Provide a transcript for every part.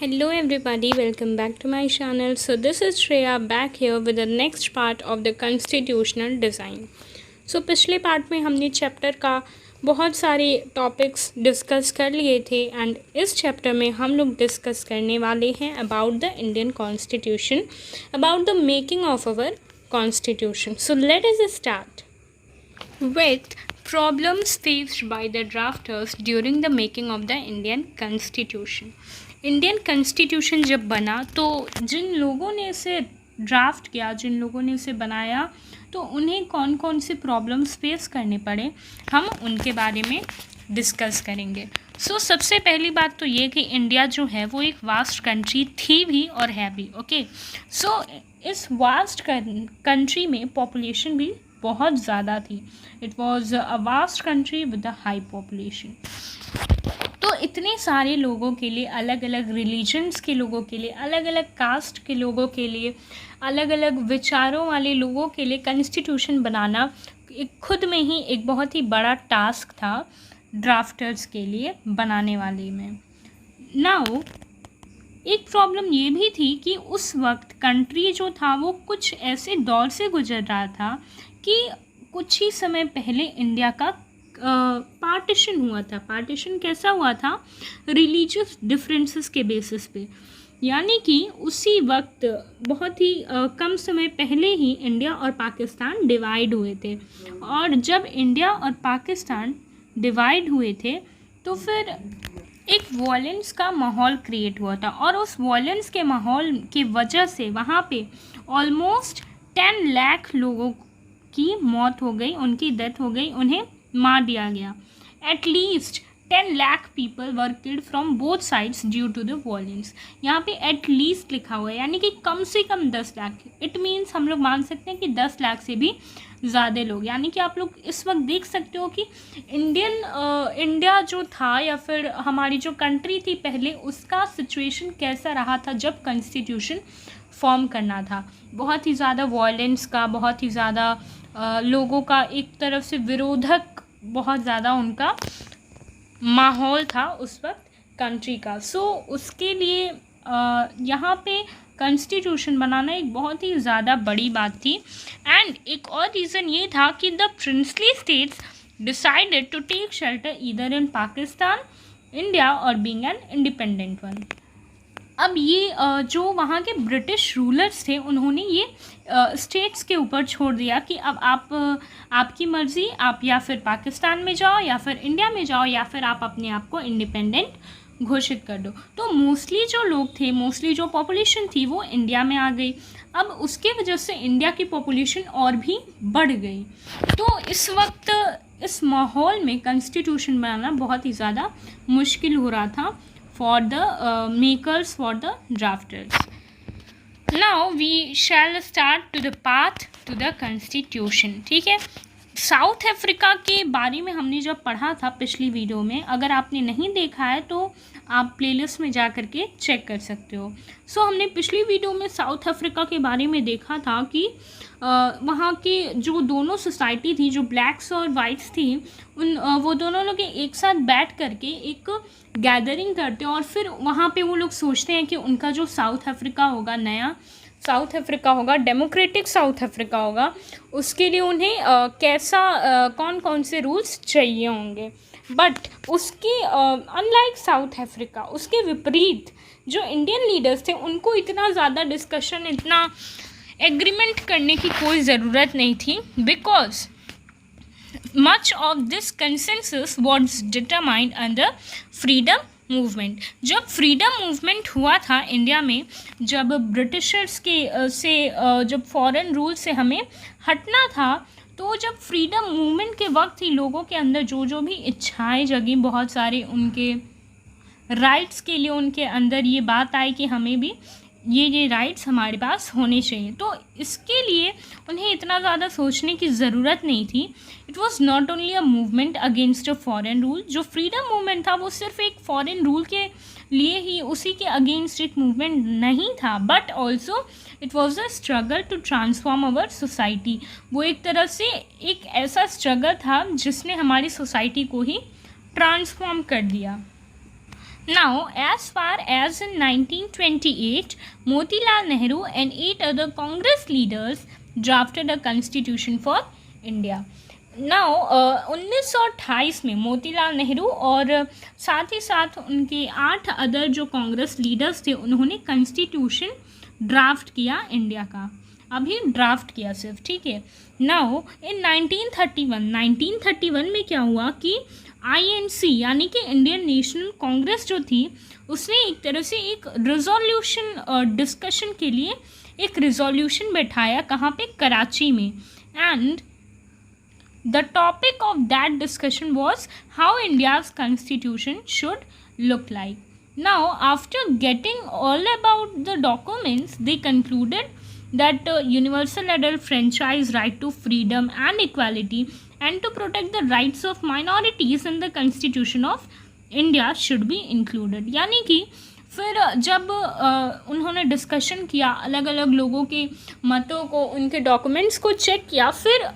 Hello everybody, welcome back to my channel. So this is Shreya back here with the next part of the constitutional design. So पिछले part में हमने chapter का बहुत सारे topics discuss कर लिए थे एंड इस चैप्टर में हम लोग डिस्कस करने वाले हैं about the Indian constitution, about the making of our constitution. So let us start with problems faced by the drafters during the making of the Indian Constitution. Indian constitution जब बना तो जिन लोगों ने इसे ड्राफ्ट किया, जिन लोगों ने इसे बनाया, तो उन्हें कौन कौन से प्रॉब्लम्स फेस करने पड़े, हम उनके बारे में डिस्कस करेंगे. सबसे पहली बात तो ये कि इंडिया जो है वो एक वास्ट कंट्री थी भी और है भी. ओके, इस वास्ट कंट्री में पॉपुलेशन भी बहुत ज़्यादा थी. It was a vast country with a high population. तो इतने सारे लोगों के लिए, अलग अलग रिलीजन्स के लोगों के लिए, अलग अलग कास्ट के लोगों के लिए, अलग अलग विचारों वाले लोगों के लिए कॉन्स्टिट्यूशन बनाना एक खुद में ही एक बहुत ही बड़ा टास्क था ड्राफ्टर्स के लिए बनाने वाले में. नाउ एक प्रॉब्लम ये भी थी कि उस वक्त कंट्री जो था वो कुछ ऐसे दौर से गुजर रहा था कि कुछ ही समय पहले इंडिया का पार्टीशन हुआ था. पार्टीशन कैसा हुआ था? रिलीजियस डिफरेंसेस के बेसिस पे. यानी कि उसी वक्त बहुत ही कम समय पहले ही इंडिया और पाकिस्तान डिवाइड हुए थे. और जब इंडिया और पाकिस्तान डिवाइड हुए थे तो फिर एक वॉयलेंस का माहौल क्रिएट हुआ था. और उस वॉयलेंस के माहौल की वजह से वहाँ पे ऑलमोस्ट 10 लाख लोगों की मौत हो गई, उनकी डेथ हो गई, उन्हें मार दिया गया. At least 10 lakh people were killed from both sides due to the violence. यहाँ पे एटलीस्ट लिखा हुआ है, यानी कि कम से कम 10 लाख. इट मीन्स हम लोग मान सकते हैं कि 10 लाख से भी ज़्यादा लोग. यानी कि आप लोग इस वक्त देख सकते हो कि इंडिया जो था या फिर हमारी जो कंट्री थी पहले, उसका सिचुएशन कैसा रहा था जब कॉन्स्टिट्यूशन फॉर्म करना था. बहुत ही ज़्यादा वॉयलेंस का, बहुत ही ज़्यादा लोगों का एक तरफ से विरोधक, बहुत ज़्यादा उनका माहौल था उस वक्त कंट्री का. उसके लिए यहाँ पे कॉन्स्टिट्यूशन बनाना एक बहुत ही ज़्यादा बड़ी बात थी. एंड एक और रीज़न ये था कि the princely states decided to take shelter either in Pakistan, India और बीइंग एन इंडिपेंडेंट वन. अब ये जो वहाँ के ब्रिटिश रूलर्स थे, उन्होंने ये स्टेट्स के ऊपर छोड़ दिया कि अब आपकी मर्ज़ी, आप या फिर पाकिस्तान में जाओ या फिर इंडिया में जाओ या फिर आप अपने आप को इंडिपेंडेंट घोषित कर दो. तो मोस्टली जो लोग थे, मोस्टली जो पॉपुलेशन थी वो इंडिया में आ गई. अब उसके वजह से इंडिया की पॉपुलेशन और भी बढ़ गई. तो इस वक्त इस माहौल में कॉन्स्टिट्यूशन बनाना बहुत ही ज़्यादा मुश्किल हो रहा था for the makers, for the drafters. Now we shall start to the path to the constitution. ठीक है, साउथ अफ्रीका के बारे में हमने जब पढ़ा था पिछली वीडियो में, अगर आपने नहीं देखा है तो आप प्लेलिस्ट में जा कर के चेक कर सकते हो. हमने पिछली वीडियो में साउथ अफ्रीका के बारे में देखा था कि वहाँ के जो दोनों सोसाइटी थी, जो ब्लैक्स और वाइट्स थी, वो दोनों लोग एक साथ बैठ करके एक गैदरिंग करते हैं और फिर वहाँ पे वो लोग सोचते हैं कि उनका जो साउथ अफ्रीका होगा, नया साउथ अफ्रीका होगा, डेमोक्रेटिक साउथ अफ्रीका होगा, उसके लिए उन्हें कौन कौन से रूल्स चाहिए होंगे. बट उसके अनलाइक साउथ अफ्रीका, उसके विपरीत जो इंडियन लीडर्स थे, उनको इतना ज़्यादा डिस्कशन, इतना एग्रीमेंट करने की कोई ज़रूरत नहीं थी. Because much of this consensus was determined under freedom movement. जब फ्रीडम मूवमेंट हुआ था इंडिया में, जब ब्रिटिशर्स के जब फॉरेन रूल से हमें हटना था, तो जब फ्रीडम मूवमेंट के वक्त ही लोगों के अंदर जो भी इच्छाएं जगी, बहुत सारे उनके राइट्स के लिए उनके अंदर ये बात आई कि हमें भी ये राइट्स हमारे पास होने चाहिए. तो इसके लिए उन्हें इतना ज़्यादा सोचने की ज़रूरत नहीं थी. It was not only a movement against a foreign rule. जो फ्रीडम मूवमेंट था वो सिर्फ एक फॉरेन रूल के लिए ही, उसी के अगेंस्ट एक मूवमेंट नहीं था, but also it was a struggle to transform our society. वो एक तरह से एक ऐसा स्ट्रगल था जिसने हमारी सोसाइटी को ही ट्रांसफॉर्म कर दिया. Now, as far as in 1928, Motilal Nehru and 8 other Congress leaders drafted a constitution for India. Now 1928 में मोतीलाल नेहरू और साथ ही साथ उनके 8 अदर जो कांग्रेस लीडर्स थे उन्होंने कॉन्स्टिट्यूशन ड्राफ्ट किया इंडिया का, अभी ड्राफ्ट किया सिर्फ, ठीक है। नाउ इन 1931 में क्या हुआ कि INC यानी कि इंडियन नेशनल कांग्रेस जो थी उसने एक तरह से एक रिजोल्यूशन डिस्कशन के लिए एक रिजोल्यूशन बैठाया, कहाँ पे, कराची में। And the topic of that discussion was how India's constitution should look like. Now, after getting all about the documents, they concluded that universal adult franchise, right to freedom and equality, and to protect the rights of minorities in the constitution of India should be included. यानी कि फिर जब उन्होंने discussion किया, अलग अलग लोगों के मतों को, उनके डॉक्यूमेंट्स को चेक किया, फिर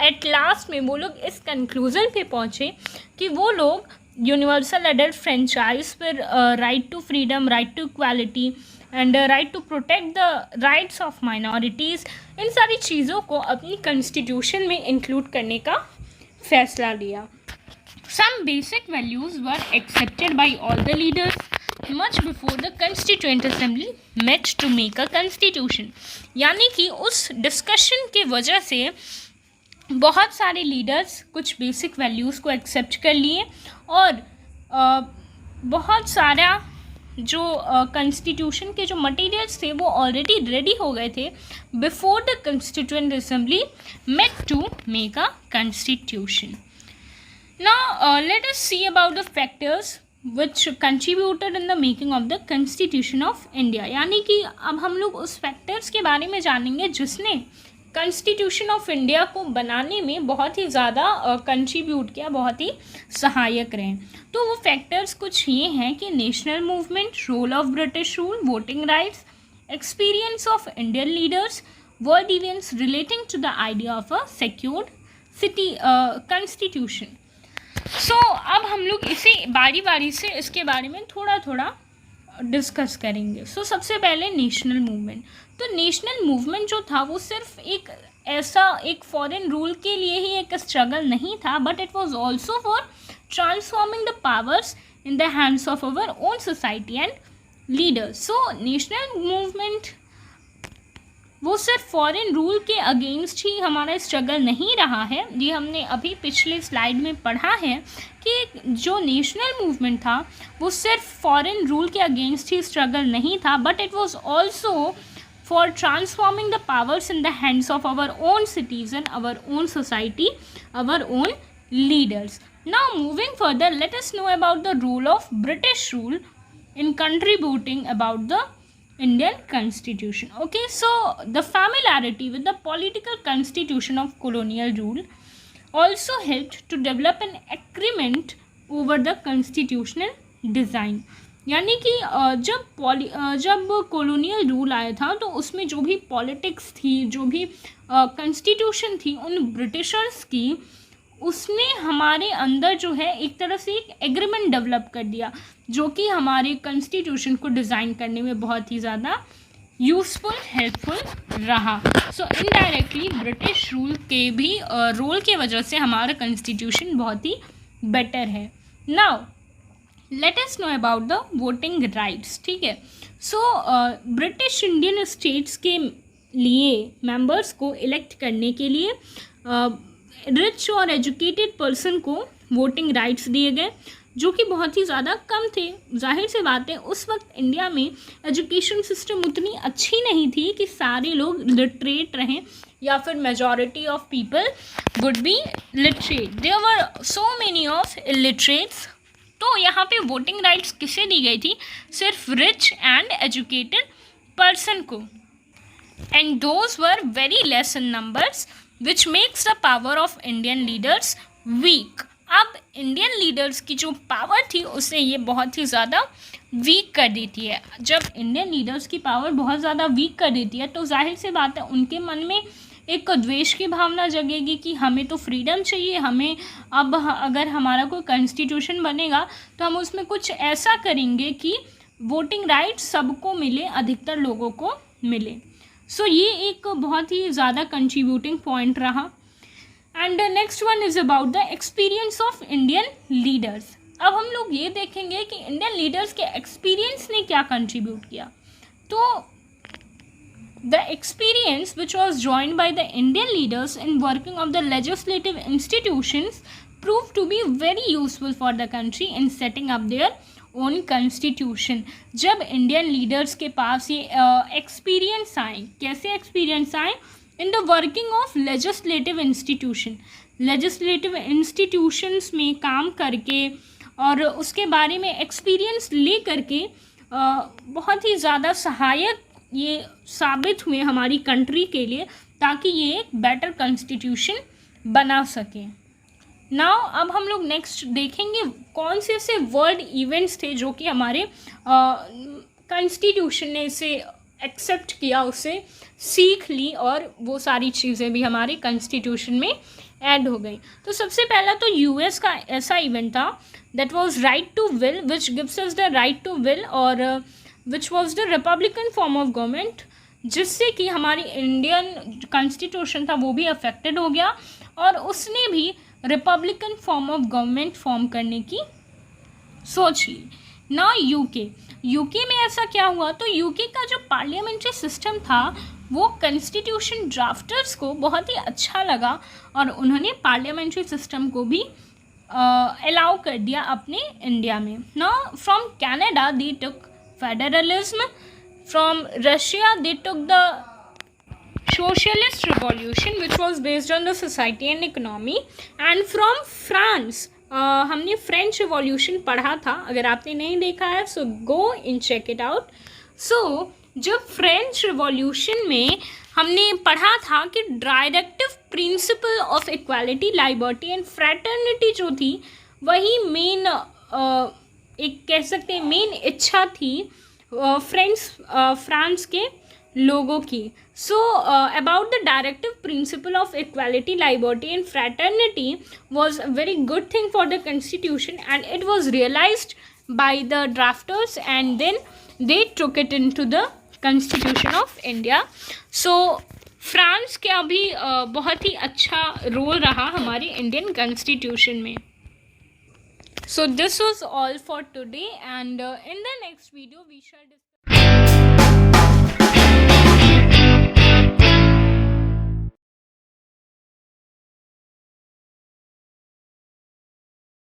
एट लास्ट में वो लोग इस कंक्लूज़न पे पहुँचे कि वो लोग यूनिवर्सल एडल्ट फ्रेंचाइज पर right to freedom, right to equality and right to protect the rights of minorities, इन सारी चीज़ों को अपनी कॉन्स्टिट्यूशन में इंक्लूड करने का फैसला लिया। Some basic values were accepted by all the leaders much before the constituent assembly met to make a constitution. यानी कि उस डिस्कशन की वजह से बहुत सारे लीडर्स कुछ बेसिक वैल्यूज़ को एक्सेप्ट कर लिए और बहुत सारा जो कॉन्स्टिट्यूशन के जो मटेरियल्स थे वो ऑलरेडी रेडी हो गए थे before the constituent assembly met to make a constitution. Now let us see about the factors which contributed in the making of the constitution of India. यानी कि अब हम लोग उस फैक्टर्स के बारे में जानेंगे जिसने कॉन्स्टिट्यूशन ऑफ इंडिया को बनाने में बहुत ही ज़्यादा कंट्रीब्यूट किया, बहुत ही सहायक रहे। तो वो फैक्टर्स कुछ ये हैं कि national movement, role of British rule, voting rights, experience of Indian leaders, world events relating to the idea of a secured city constitution. So अब हम लोग इसे बारी बारी से इसके बारे में थोड़ा थोड़ा डिस्कस करेंगे। सो सबसे पहले नेशनल मूवमेंट। तो नेशनल मूवमेंट जो था वो सिर्फ एक ऐसा एक फॉरेन रूल के लिए ही एक स्ट्रगल नहीं था, but it was also for transforming the powers in the hands of our own society and leaders. So national movement वो सिर्फ फॉरेन रूल के अगेंस्ट ही हमारा स्ट्रगल नहीं रहा है। ये हमने अभी पिछले स्लाइड में पढ़ा है कि जो नेशनल मूवमेंट था वो सिर्फ फॉरेन रूल के अगेंस्ट ही स्ट्रगल नहीं था, but it was also for transforming the powers in the hands of our own citizen, our own society, our own leaders. Now moving further, let us know about the role of British rule in contributing about the Indian constitution. Okay, so the familiarity with the political constitution of colonial rule also helped to develop an agreement over the constitutional design. यानी कि जब colonial rule आया था तो उसमें जो भी politics थी, जो भी कॉन्स्टिट्यूशन थी उन ब्रिटिशर्स की, उसने हमारे अंदर जो है एक तरह से एक एग्रीमेंट डेवलप कर दिया जो कि हमारे कॉन्स्टिट्यूशन को डिज़ाइन करने में बहुत ही ज़्यादा यूज़फुल, हेल्पफुल रहा। सो इनडायरेक्टली ब्रिटिश रूल के भी रोल के वजह से हमारा कॉन्स्टिट्यूशन बहुत ही बेटर है। Now let us know about the voting rights. ठीक है, सो ब्रिटिश इंडियन स्टेट्स के लिए मेंबर्स को इलेक्ट करने के लिए रिच और एजुकेटेड पर्सन को वोटिंग राइट्स दिए गए जो कि बहुत ही ज़्यादा कम थे। जाहिर सी बात है उस वक्त इंडिया में एजुकेशन सिस्टम उतनी अच्छी नहीं थी कि सारे लोग लिटरेट रहें या फिर majority of people would be literate. There were so many of illiterates. तो यहाँ पे वोटिंग राइट्स किसे दी गई थी? सिर्फ रिच एंड एजुकेटेड पर्सन को, and those were very less in numbers which makes the power of Indian leaders weak. अब Indian leaders की जो पावर थी उसे ये बहुत ही ज़्यादा वीक कर देती है। जब इंडियन लीडर्स की पावर बहुत ज़्यादा वीक कर देती है तो जाहिर सी बात है उनके मन में एक द्वेष की भावना जगेगी कि हमें तो फ्रीडम चाहिए, हमें अब अगर हमारा कोई कॉन्स्टिट्यूशन बनेगा तो हम उसमें कुछ ऐसा करेंगे कि वोटिंग राइट सबको मिले, अधिकतर लोगों को मिले। सो ये एक बहुत ही ज़्यादा कंट्रीब्यूटिंग पॉइंट रहा। And next one is about the experience of Indian leaders. अब हम लोग ये देखेंगे कि इंडियन लीडर्स के एक्सपीरियंस ने क्या कंट्रीब्यूट किया। तो the experience which was joined by the Indian leaders in working of the legislative institutions proved to be very useful for the country in setting up their own constitution। जब Indian leaders के पास ये experience आए, कैसे experience आए, in the working of legislative institution, legislative institutions में काम करके और उसके बारे में एक्सपीरियंस ले करके बहुत ही ज़्यादा सहायक ये साबित हुए हमारी कंट्री के लिए, ताकि ये एक बेटर कॉन्स्टिट्यूशन बना सकें। नाउ अब हम लोग नेक्स्ट देखेंगे कौन से ऐसे वर्ल्ड इवेंट्स थे जो कि हमारे कॉन्स्टिट्यूशन ने इसे एक्सेप्ट किया, उसे सीख ली और वो सारी चीज़ें भी हमारे कॉन्स्टिट्यूशन में ऐड हो गई। तो सबसे पहला तो यूएस का ऐसा इवेंट था that was right to will which gives us the right to will, और which was the republican form of government, जिससे कि हमारी इंडियन कॉन्स्टिट्यूशन था वो भी अफेक्टेड हो गया और उसने भी Republican form of government form करने की सोच ली। ना यूके में ऐसा क्या हुआ, तो यूके का जो पार्लियामेंट्री सिस्टम था वो कॉन्स्टिट्यूशन ड्राफ्टर्स को बहुत ही अच्छा लगा और उन्होंने पार्लियामेंट्री सिस्टम को भी अलाउ कर दिया अपने इंडिया में। ना from Canada they took federalism, from Russia they took the socialist revolution which was based on the society and economy, and from France हमने फ्रेंच रिवॉल्यूशन पढ़ा था, अगर आपने नहीं देखा है सो गो इन चेक इट आउट। सो जब फ्रेंच रिवॉल्यूशन में हमने पढ़ा था कि directive principle of equality, liberty and fraternity जो थी वही मेन एक कह सकते हैं मेन इच्छा थी फ्रांस के लोगों की। So about the directive principle of equality, liberty and fraternity was a very good thing for the constitution, and it was realized by the drafters and then they took it into the constitution of India। So France का भी बहुत ही अच्छा role रहा हमारी Indian constitution में। So this was all for today, and in the next video we shall discuss